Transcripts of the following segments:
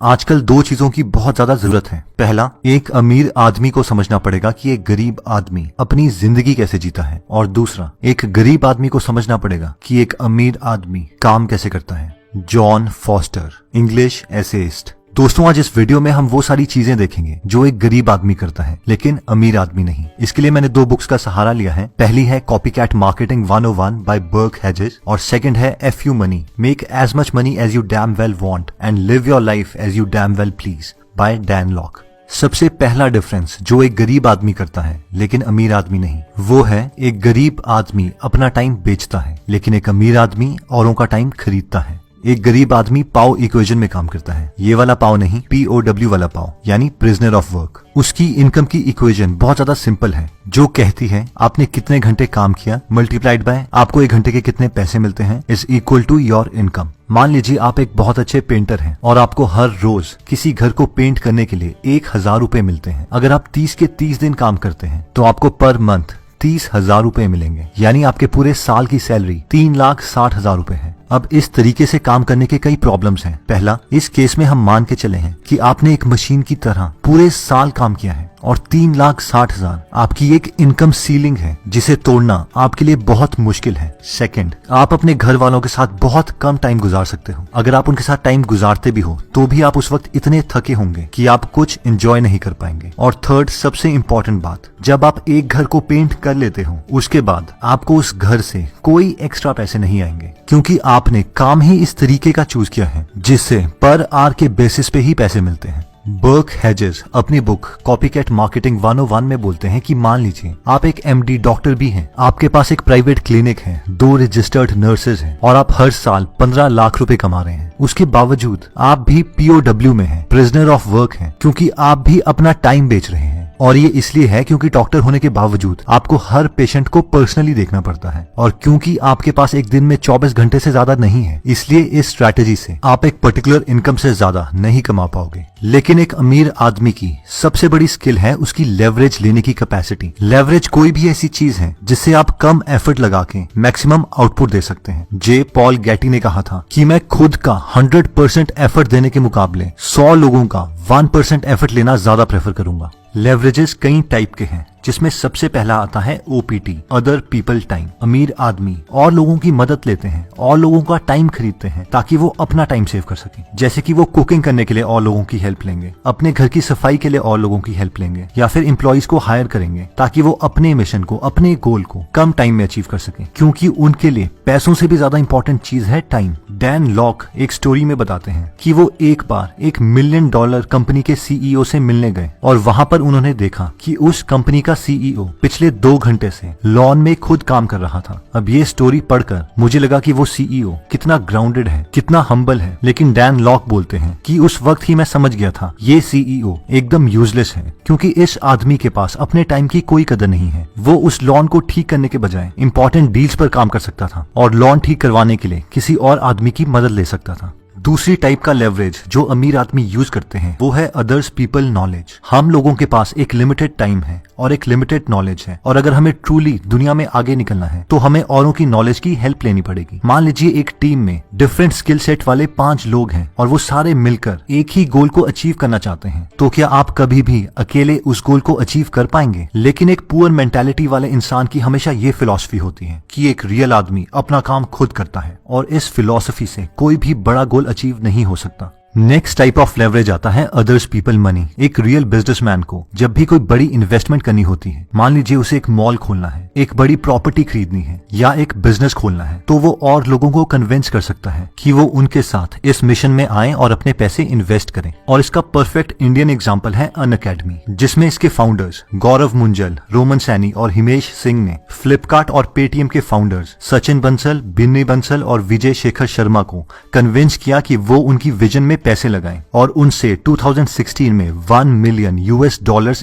आजकल दो चीजों की बहुत ज्यादा जरूरत है। पहला, एक अमीर आदमी को समझना पड़ेगा कि एक गरीब आदमी अपनी जिंदगी कैसे जीता है, और दूसरा, एक गरीब आदमी को समझना पड़ेगा कि एक अमीर आदमी काम कैसे करता है। John foster, English essayist. दोस्तों, आज इस वीडियो में हम वो सारी चीजें देखेंगे जो एक गरीब आदमी करता है लेकिन अमीर आदमी नहीं। इसके लिए मैंने दो बुक्स का सहारा लिया है। पहली है copycat marketing 101 by Burke Hedges और सेकंड है FU money, make as much money as you damn well want and live your life as you damn well please by Dan Lok. सबसे पहला डिफरेंस जो एक गरीब आदमी करता है लेकिन अमीर आदमी नहीं, वो है एक गरीब आदमी अपना टाइम बेचता है लेकिन एक अमीर आदमी औरों का टाइम खरीदता है। एक गरीब आदमी पाव इक्वेशन में काम करता है, ये वाला पाव नहीं, POW वाला पाव, यानी प्रिजनर ऑफ वर्क। उसकी इनकम की इक्वेशन बहुत ज्यादा सिंपल है, जो कहती है आपने कितने घंटे काम किया मल्टीप्लाइड बाय आपको एक घंटे के कितने पैसे मिलते हैं is equal to your income. मान लीजिए आप एक बहुत अच्छे पेंटर हैं और आपको हर रोज किसी घर को पेंट करने के लिए 1000 रुपए मिलते हैं। अगर आप 30 के 30 दिन काम करते हैं तो आपको पर मंथ 30,000 रुपए मिलेंगे, यानी आपके पूरे साल की सैलरी 3,60,000 रुपए है। अब इस तरीके से काम करने के कई प्रॉब्लम्स हैं। पहला, इस केस में हम मान के चले हैं कि आपने एक मशीन की तरह पूरे साल काम किया है और 3,60,000 आपकी एक इनकम सीलिंग है जिसे तोड़ना आपके लिए बहुत मुश्किल है। सेकंड, आप अपने घर वालों के साथ बहुत कम टाइम गुजार सकते हो। अगर आप उनके साथ टाइम गुजारते भी हो तो भी आप उस वक्त इतने थके होंगे कि आप कुछ एंजॉय नहीं कर पाएंगे। और थर्ड, सबसे इम्पोर्टेंट बात, जब आप एक घर को पेंट कर लेते हो उसके बाद आपको उस घर से कोई एक्स्ट्रा पैसे नहीं आएंगे, क्योंकि आपने काम ही इस तरीके का चूज किया है जिससे पर आवर के बेसिस पे ही पैसे मिलते हैं। बर्क हेजेस अपनी बुक कॉपीकैट मार्केटिंग 101 में बोलते हैं कि मान लीजिए आप एक MD डॉक्टर भी हैं, आपके पास एक प्राइवेट क्लिनिक है, 2 रजिस्टर्ड नर्सेज हैं और आप हर साल 15 लाख रुपए कमा रहे हैं। उसके बावजूद आप भी POW में हैं, प्रिजनर ऑफ वर्क हैं, क्योंकि आप भी अपना टाइम बेच रहे हैं। और ये इसलिए है क्योंकि डॉक्टर होने के बावजूद आपको हर पेशेंट को पर्सनली देखना पड़ता है, और क्योंकि आपके पास एक दिन में 24 घंटे से ज्यादा नहीं है, इसलिए इस स्ट्रैटेजी से आप एक पर्टिकुलर इनकम से ज्यादा नहीं कमा पाओगे। लेकिन एक अमीर आदमी की सबसे बड़ी स्किल है उसकी लेवरेज लेने की कैपेसिटी। लेवरेज कोई भी ऐसी चीज है जिससे आप कम एफर्ट लगा के मैक्सिमम आउटपुट दे सकते हैं। जे पॉल गैटी ने कहा था कि मैं खुद का 100% एफर्ट देने के मुकाबले 100 लोगों का 1% एफर्ट लेना ज्यादा प्रेफर करूंगा। लेवरेजेस कई टाइप के हैं, जिसमें सबसे पहला आता है OPT, अदर पीपल टाइम। अमीर आदमी और लोगों की मदद लेते हैं और लोगों का टाइम खरीदते हैं ताकि वो अपना टाइम सेव कर सकें। जैसे कि वो कुकिंग करने के लिए और लोगों की हेल्प लेंगे, अपने घर की सफाई के लिए और लोगों की हेल्प लेंगे, या फिर एम्प्लॉइज को हायर करेंगे ताकि वो अपने मिशन को, अपने गोल को कम टाइम में अचीव कर सकें, क्योंकि उनके लिए पैसों से भी ज्यादा इंपॉर्टेंट चीज है टाइम। डैन लॉक एक स्टोरी में बताते हैं कि वो एक बार $1 मिलियन कंपनी के CEO से मिलने गए और वहां पर उन्होंने देखा कि उस कंपनी का CEO पिछले 2 घंटे से लॉन में खुद काम कर रहा था। अब ये स्टोरी पढ़कर मुझे लगा कि वो CEO कितना ग्राउंडेड है, कितना हम्बल है, लेकिन डैन लॉक बोलते हैं कि उस वक्त ही मैं समझ गया था ये CEO एकदम यूजलेस है, क्योंकि इस आदमी के पास अपने टाइम की कोई कदर नहीं है। वो उस लॉन को ठीक करने के बजाय इंपॉर्टेंट डील्स पर काम कर सकता था और लॉन ठीक करवाने के लिए किसी और आदमी की मदद ले सकता था। दूसरी टाइप का लेवरेज जो अमीर आदमी यूज करते हैं वो है अदर्स पीपल नॉलेज। हम लोगों के पास एक लिमिटेड टाइम है और एक लिमिटेड नॉलेज है, और अगर हमें ट्रूली दुनिया में आगे निकलना है तो हमें औरों की नॉलेज की हेल्प लेनी पड़ेगी। मान लीजिए एक टीम में डिफरेंट स्किल सेट वाले 5 लोग हैं और वो सारे मिलकर एक ही गोल को अचीव करना चाहते हैं, तो क्या आप कभी भी अकेले उस गोल को अचीव कर पाएंगे? लेकिन एक पुअर मेंटालिटी वाले इंसान की हमेशा ये फिलॉसफी होती है कि एक रियल आदमी अपना काम खुद करता है, और इस फिलॉसफी से कोई भी बड़ा गोल अचीव नहीं हो सकता। नेक्स्ट टाइप ऑफ लेवरेज आता है अदर्स पीपल मनी। एक रियल बिजनेसमैन को जब भी कोई बड़ी इन्वेस्टमेंट करनी होती है, मान लीजिए उसे एक मॉल खोलना है, एक बड़ी प्रॉपर्टी खरीदनी है या एक बिजनेस खोलना है, तो वो और लोगों को कन्विंस कर सकता है कि वो उनके साथ इस मिशन में आए और अपने पैसे इन्वेस्ट करें। और इसका परफेक्ट इंडियन एग्जाम्पल है अनअकैडमी, जिसमें इसके फाउंडर्स गौरव मुंजल, रोमन सैनी और हिमेश सिंह ने फ्लिपकार्ट और पेटीएम के फाउंडर्स सचिन बंसल, बिन्नी बंसल और विजय शेखर शर्मा को कन्विंस किया कि वो उनकी विजन में पैसे लगाएं और उनसे 2016 में $1 मिलियन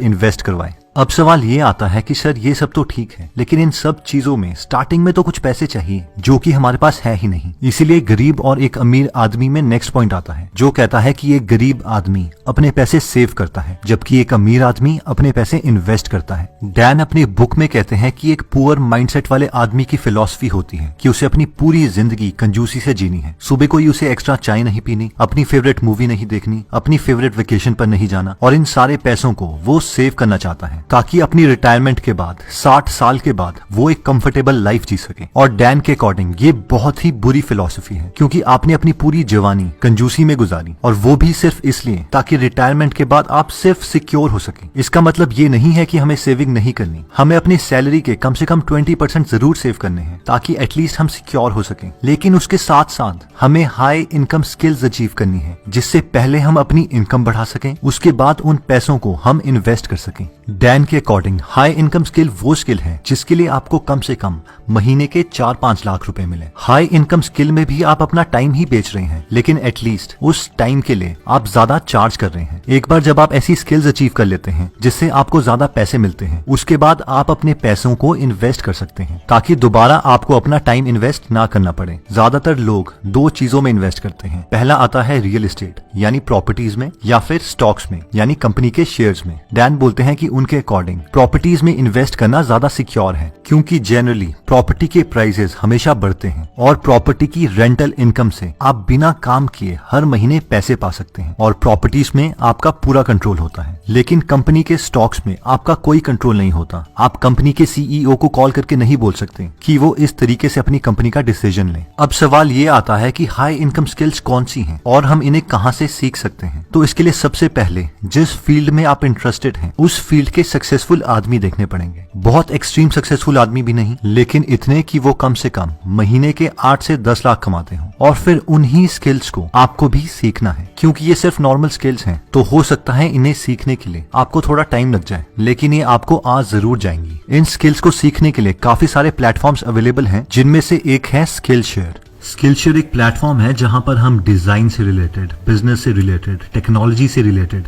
इन्वेस्ट करवाएं। अब सवाल ये आता है कि सर ये सब तो ठीक है, लेकिन इन सब चीजों में स्टार्टिंग में तो कुछ पैसे चाहिए जो कि हमारे पास है ही नहीं। इसीलिए गरीब और एक अमीर आदमी में नेक्स्ट पॉइंट आता है जो कहता है कि एक गरीब आदमी अपने पैसे सेव करता है जबकि एक अमीर आदमी अपने पैसे इन्वेस्ट करता है। डैन अपनी बुक में कहते हैं कि एक पुअर माइंडसेट वाले आदमी की फिलॉसफी होती है कि उसे अपनी पूरी जिंदगी कंजूसी से जीनी है। सुबह कोई उसे एक्स्ट्रा चाय नहीं पीनी, अपनी फेवरेट मूवी नहीं देखनी, अपनी फेवरेट वेकेशन पर नहीं जाना, और इन सारे पैसों को वो सेव करना चाहता है ताकि अपनी रिटायरमेंट के बाद 60 साल के बाद वो एक कंफर्टेबल लाइफ जी सके। और डैन के अकॉर्डिंग ये बहुत ही बुरी फिलॉसफी है क्योंकि आपने अपनी पूरी जवानी कंजूसी में गुजारी, और वो भी सिर्फ इसलिए ताकि रिटायरमेंट के बाद आप सिर्फ सिक्योर हो सके। इसका मतलब ये नहीं है कि हमें सेविंग नहीं करनी, हमें अपनी सैलरी के कम से कम 20% जरूर सेव करने हैं ताकि एटलीस्ट हम सिक्योर हो सके। लेकिन उसके साथ साथ हमें हाई इनकम स्किल्स अचीव करनी है जिससे पहले हम अपनी इनकम बढ़ा सकें, उसके बाद उन पैसों को हम इन्वेस्ट कर सकें। डैन के अकॉर्डिंग हाई इनकम स्किल वो स्किल है जिसके लिए आपको कम से कम महीने के 4-5 लाख रुपए मिले। हाई इनकम स्किल में भी आप अपना टाइम ही बेच रहे हैं, लेकिन एटलीस्ट उस टाइम के लिए आप ज्यादा चार्ज कर रहे हैं। एक बार जब आप ऐसी स्किल्स अचीव कर लेते हैं जिससे आपको ज्यादा पैसे मिलते हैं, उसके बाद आप अपने पैसों को इन्वेस्ट कर सकते हैं ताकि दोबारा आपको अपना टाइम इन्वेस्ट ना करना पड़े। ज्यादातर लोग 2 चीजों में इन्वेस्ट करते हैं। पहला आता है रियल एस्टेट यानी प्रॉपर्टीज में, या फिर स्टॉक्स में यानी कंपनी के शेयर्स में। डैन बोलते हैं कि उनके अकॉर्डिंग प्रॉपर्टीज में इन्वेस्ट करना ज्यादा सिक्योर है क्योंकि जनरली प्रॉपर्टी के प्राइसेस हमेशा बढ़ते हैं और प्रॉपर्टी की रेंटल इनकम से आप बिना काम किए हर महीने पैसे पा सकते हैं और प्रॉपर्टीज में आपका पूरा कंट्रोल होता है। लेकिन कंपनी के स्टॉक्स में आपका कोई कंट्रोल नहीं होता। आप कंपनी के सीईओ को कॉल करके नहीं बोल सकते कि वो इस तरीके से अपनी कंपनी का डिसीजन ले। अब सवाल ये आता है कि हाई इनकम स्किल्स कौन सी हैं और हम इन्हें कहां से सीख सकते हैं। तो इसके लिए सबसे पहले जिस फील्ड में आप इंटरेस्टेड हैं उस फील्ड के सक्सेसफुल आदमी देखने पड़ेंगे। बहुत एक्सट्रीम सक्सेसफुल आदमी भी नहीं, लेकिन इतने कि वो कम से कम महीने के 8 से 10 लाख कमाते हो। और फिर उन्हीं स्किल्स को आपको भी सीखना है क्योंकि ये सिर्फ नॉर्मल स्किल्स हैं, तो हो सकता है इन्हें सीखने के लिए आपको थोड़ा टाइम लग जाए, लेकिन ये आपको आज जरूर जाएंगी। इन स्किल्स को सीखने के लिए काफी सारे प्लेटफॉर्म्स अवेलेबल हैं, जिनमें से एक है स्किलशेयर। स्किलशेयर एक प्लेटफॉर्म है जहां पर हम डिजाइन से रिलेटेड, बिजनेस से रिलेटेड, टेक्नोलॉजी से रिलेटेड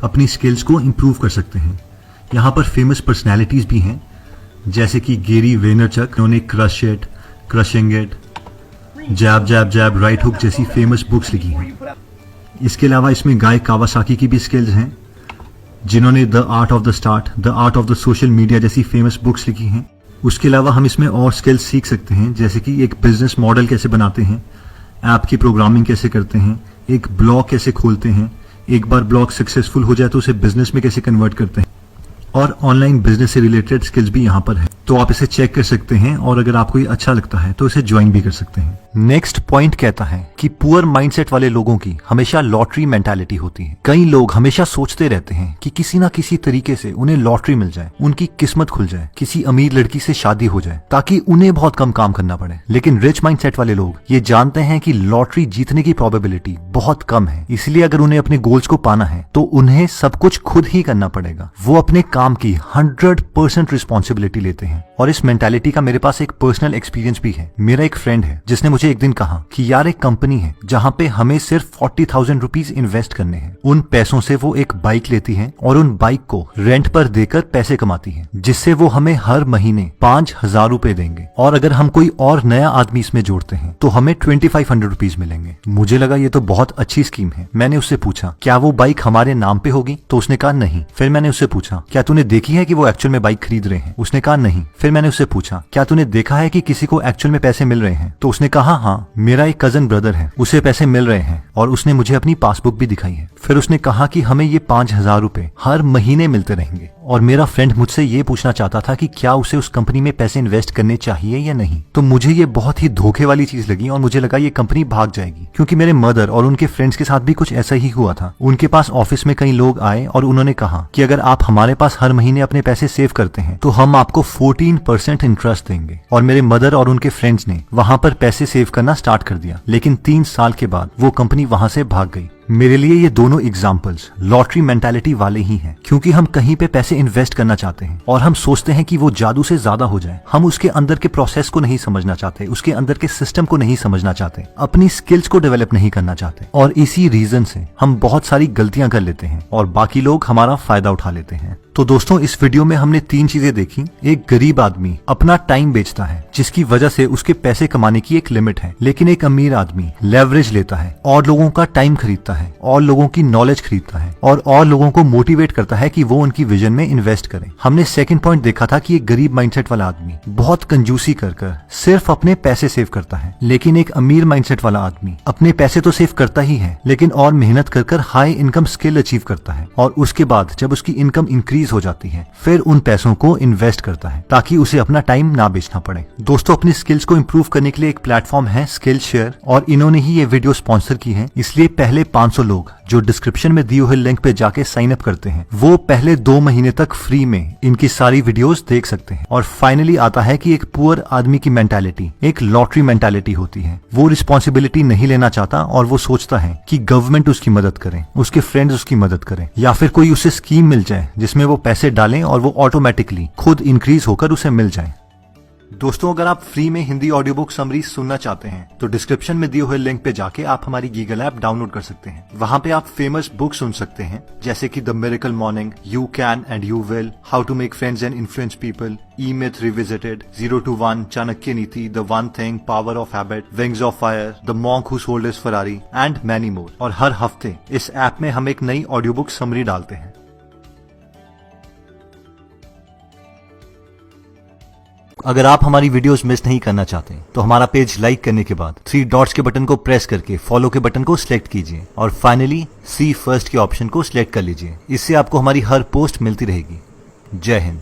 अपनी स्किल्स को इम्प्रूव कर सकते हैं। यहाँ पर फेमस पर्सनैलिटीज भी हैं जैसे कि गेरी वेनरचक, उन्होंने crush it, crushing it, jab jab jab, right hook जैसी फेमस बुक्स लिखी हैं। इसके अलावा इसमें गाय कावासाकी की भी स्किल्स हैं जिन्होंने the art of the start, the art of the social media जैसी फेमस बुक्स लिखी हैं। उसके अलावा हम इसमें और स्किल्स सीख सकते हैं जैसे कि एक बिजनेस मॉडल कैसे बनाते हैं, ऐप की प्रोग्रामिंग कैसे करते हैं, एक ब्लॉग कैसे खोलते हैं, एक बार ब्लॉग सक्सेसफुल हो जाए तो उसे बिजनेस में कैसे कन्वर्ट करते हैं, और ऑनलाइन बिजनेस से रिलेटेड स्किल्स भी यहाँ पर है। तो आप इसे चेक कर सकते हैं और अगर आपको ये अच्छा लगता है तो इसे ज्वाइन भी कर सकते हैं। नेक्स्ट पॉइंट कहता है कि पुअर माइंडसेट वाले लोगों की हमेशा लॉटरी मेंटालिटी होती है। कई लोग हमेशा सोचते रहते हैं कि किसी ना किसी तरीके से उन्हें लॉटरी मिल जाए, उनकी किस्मत खुल जाए, किसी अमीर लड़की से शादी हो जाए ताकि उन्हें बहुत कम काम करना पड़े। लेकिन रिच माइंडसेट वाले लोग ये जानते हैं कि लॉटरी जीतने की प्रोबेबिलिटी बहुत कम है, इसलिए अगर उन्हें अपने गोल्स को पाना है तो उन्हें सब कुछ खुद ही करना पड़ेगा। वो अपने काम की 100% रिस्पॉन्सिबिलिटी लेते हैं और इस मेंटालिटी का मेरे पास एक पर्सनल एक्सपीरियंस भी है। मेरा एक फ्रेंड है जिसने मुझे एक दिन कहा कि यार एक कंपनी है जहाँ पे हमें सिर्फ 40,000 रुपीज इन्वेस्ट करने हैं। उन पैसों से वो एक बाइक लेती है और उन बाइक को रेंट पर देकर पैसे कमाती है जिससे वो हमें हर महीने 5,000 रुपए देंगे, और अगर हम कोई और नया आदमी इसमें जोड़ते हैं तो हमें 2,500 रुपीज मिलेंगे। मुझे लगा ये तो बहुत अच्छी स्कीम है। मैंने उससे पूछा क्या वो बाइक हमारे नाम पे होगी, तो उसने कहा नहीं। फिर मैंने उससे पूछा क्या तूने देखी है कि वो एक्चुअल में बाइक खरीद रहे हैं, उसने कहा नहीं। फिर मैंने उससे पूछा क्या तूने देखा है कि किसी को एक्चुअल में पैसे मिल रहे हैं, तो उसने कहा हाँ, मेरा एक कजन ब्रदर है, उसे पैसे मिल रहे हैं और उसने मुझे अपनी पासबुक भी दिखाई है। फिर उसने कहा कि हमें ये 5,000 रुपए हर महीने मिलते रहेंगे। और मेरा फ्रेंड मुझसे ये पूछना चाहता था कि क्या उसे उस कंपनी में पैसे इन्वेस्ट करने चाहिए या नहीं। तो मुझे ये बहुत ही धोखे वाली चीज लगी और मुझे लगा ये कंपनी भाग जाएगी, क्योंकि मेरे मदर और उनके फ्रेंड्स के साथ भी कुछ ऐसा ही हुआ था। उनके पास ऑफिस में कई लोग आए और उन्होंने कहा कि अगर आप हमारे पास हर महीने अपने पैसे सेव करते हैं तो हम आपको 14% इंटरेस्ट देंगे। और मेरे मदर और उनके फ्रेंड्स ने वहां पर पैसे सेव करना स्टार्ट कर दिया, लेकिन 3 साल के बाद वो कंपनी वहां से भाग गई। मेरे लिए ये दोनों एग्जाम्पल्स लॉटरी मेंटालिटी वाले ही हैं, क्योंकि हम कहीं पे पैसे इन्वेस्ट करना चाहते हैं और हम सोचते हैं कि वो जादू से ज्यादा हो जाए। हम उसके अंदर के प्रोसेस को नहीं समझना चाहते, उसके अंदर के सिस्टम को नहीं समझना चाहते, अपनी स्किल्स को डेवलप नहीं करना चाहते, और इसी रीजन से हम बहुत सारी गलतियां कर लेते हैं और बाकी लोग हमारा फायदा उठा लेते हैं। तो दोस्तों इस वीडियो में हमने 3 चीजें देखी। एक गरीब आदमी अपना टाइम बेचता है जिसकी वजह से उसके पैसे कमाने की एक लिमिट है, लेकिन एक अमीर आदमी लेवरेज लेता है और लोगों का टाइम खरीदता है और लोगों की नॉलेज खरीदता है और लोगों को मोटिवेट करता है कि वो उनकी विजन में इन्वेस्ट करें। हमने सेकंड पॉइंट देखा था कि एक गरीब माइंडसेट वाला आदमी बहुत कंजूसी कर सिर्फ अपने पैसे सेव करता है, लेकिन एक अमीर माइंडसेट वाला आदमी अपने पैसे तो सेव करता ही है लेकिन और मेहनत कर हाई इनकम स्किल अचीव करता है और उसके बाद जब उसकी इनकम इंक्रीज हो जाती है फिर उन पैसों को इन्वेस्ट करता है ताकि उसे अपना टाइम ना बेचना पड़े। दोस्तों अपनी स्किल्स को इम्प्रूव करने के लिए एक प्लेटफॉर्म है स्किल शेयर और इन्होंने ही ये वीडियो स्पॉन्सर की है, इसलिए पहले 500 लोग जो डिस्क्रिप्शन में दिए हुए लिंक पे जाके साइन अप करते हैं वो पहले 2 महीने तक फ्री में इनकी सारी वीडियोस देख सकते हैं। और फाइनली आता है कि एक पुअर आदमी की मेंटालिटी एक लॉटरी मेंटालिटी होती है। वो रिस्पॉन्सिबिलिटी नहीं लेना चाहता और वो सोचता है कि गवर्नमेंट उसकी मदद करे, उसके फ्रेंड्स उसकी मदद करें या फिर कोई उसे स्कीम मिल जाए जिसमें वो पैसे डालें और वो ऑटोमेटिकली खुद इंक्रीज होकर उसे मिल जाए। दोस्तों अगर आप फ्री में हिंदी ऑडियो बुक समरी सुनना चाहते हैं तो डिस्क्रिप्शन में दिए हुए लिंक पे जाके आप हमारी गीगल ऐप डाउनलोड कर सकते हैं। वहां पे आप फेमस बुक सुन सकते हैं जैसे कि the miracle morning, you can and you will, how to make friends and influence people, E myth revisited, 0 to 1, Chanakya Niti, the one thing, power of habit, wings of fire, the monk who sold his Ferrari and many more. और हर हफ्ते इस app में हम एक नई audio book summary डालते हैं। अगर आप हमारी वीडियोस मिस नहीं करना चाहते तो हमारा पेज लाइक करने के बाद 3 डॉट्स के बटन को प्रेस करके फॉलो के बटन को सिलेक्ट कीजिए और फाइनली सी फर्स्ट के ऑप्शन को सिलेक्ट कर लीजिए। इससे आपको हमारी हर पोस्ट मिलती रहेगी। जय हिंद।